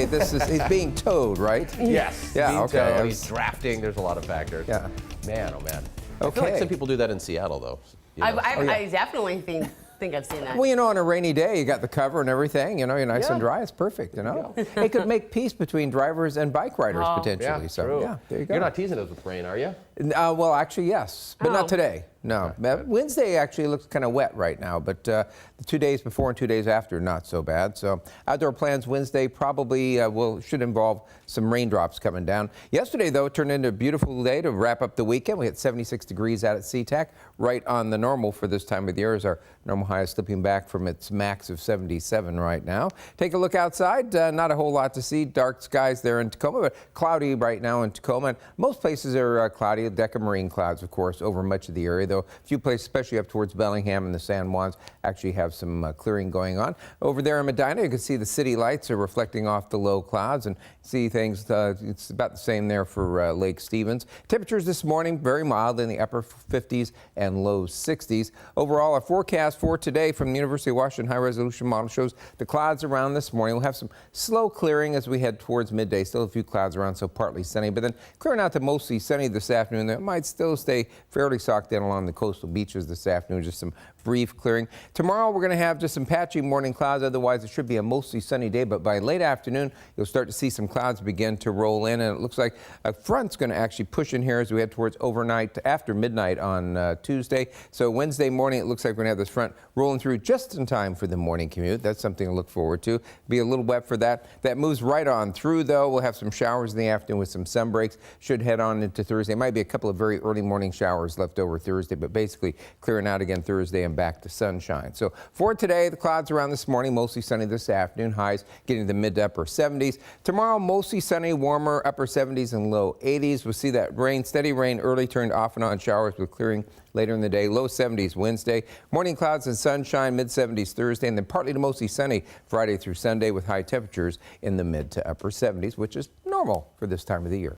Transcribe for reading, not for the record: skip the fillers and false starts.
He's being towed, right? Yes. Yeah, being okay. towed, he's drafting. There's a lot of factors. Yeah. Man, oh man. I feel like Okay. some people do that in Seattle, though. You know? I definitely think I've seen that. Well, you know, on a rainy day, you got the cover and everything. You know, you're nice Yeah. and dry. It's perfect. You know, it could make peace between drivers and bike riders potentially. Yeah, So true. yeah, there you go. You're not teasing us with rain, are you? Well, actually, yes, but Oh. not today. No, Wednesday actually looks kind of wet right now, but the 2 days before and 2 days after, not so bad. So outdoor plans Wednesday probably should involve some raindrops coming down. Yesterday, though, it turned into a beautiful day to wrap up the weekend. We hit 76 degrees out at SeaTac, right on the normal for this time of the year, as our normal high is slipping back from its max of 77 right now. Take a look outside. Not a whole lot to see. Dark skies there in Tacoma, but cloudy right now in Tacoma. And most places are cloudy. A deck of marine clouds, of course, over much of the area, though a few places, especially up towards Bellingham and the San Juans, actually have some clearing going on. Over there in Medina, you can see the city lights are reflecting off the low clouds and see things. It's about the same there for Lake Stevens. Temperatures this morning very mild in the upper 50s and low 60s. Overall, our forecast for today from the University of Washington high resolution model shows the clouds around this morning. We'll have some slow clearing as we head towards midday. Still a few clouds around, so partly sunny, but then clearing out to mostly sunny this afternoon. It might still stay fairly socked in along the coastal beaches this afternoon. Just some brief clearing. Tomorrow we're going to have just some patchy morning clouds. Otherwise, it should be a mostly sunny day. But by late afternoon, you'll start to see some clouds begin to roll in. And it looks like a front's going to actually push in here as we head towards overnight after midnight on Tuesday. So Wednesday morning, it looks like we're going to have this front rolling through just in time for the morning commute. That's something to look forward to. Be a little wet for that. That moves right on through, though. We'll have some showers in the afternoon with some sun breaks. Should head on into Thursday. Might be a couple of very early morning showers left over Thursday, but basically clearing out again Thursday and back to sunshine. So for today, the clouds around this morning, mostly sunny this afternoon. Highs getting to the mid to upper 70s. Tomorrow, mostly sunny, warmer, upper 70s and low 80s. We'll see that rain, steady rain, early turned off and on showers with clearing later in the day. Low 70s Wednesday. Morning clouds and sunshine, mid 70s Thursday, and then partly to mostly sunny Friday through Sunday with high temperatures in the mid to upper 70s, which is normal for this time of the year.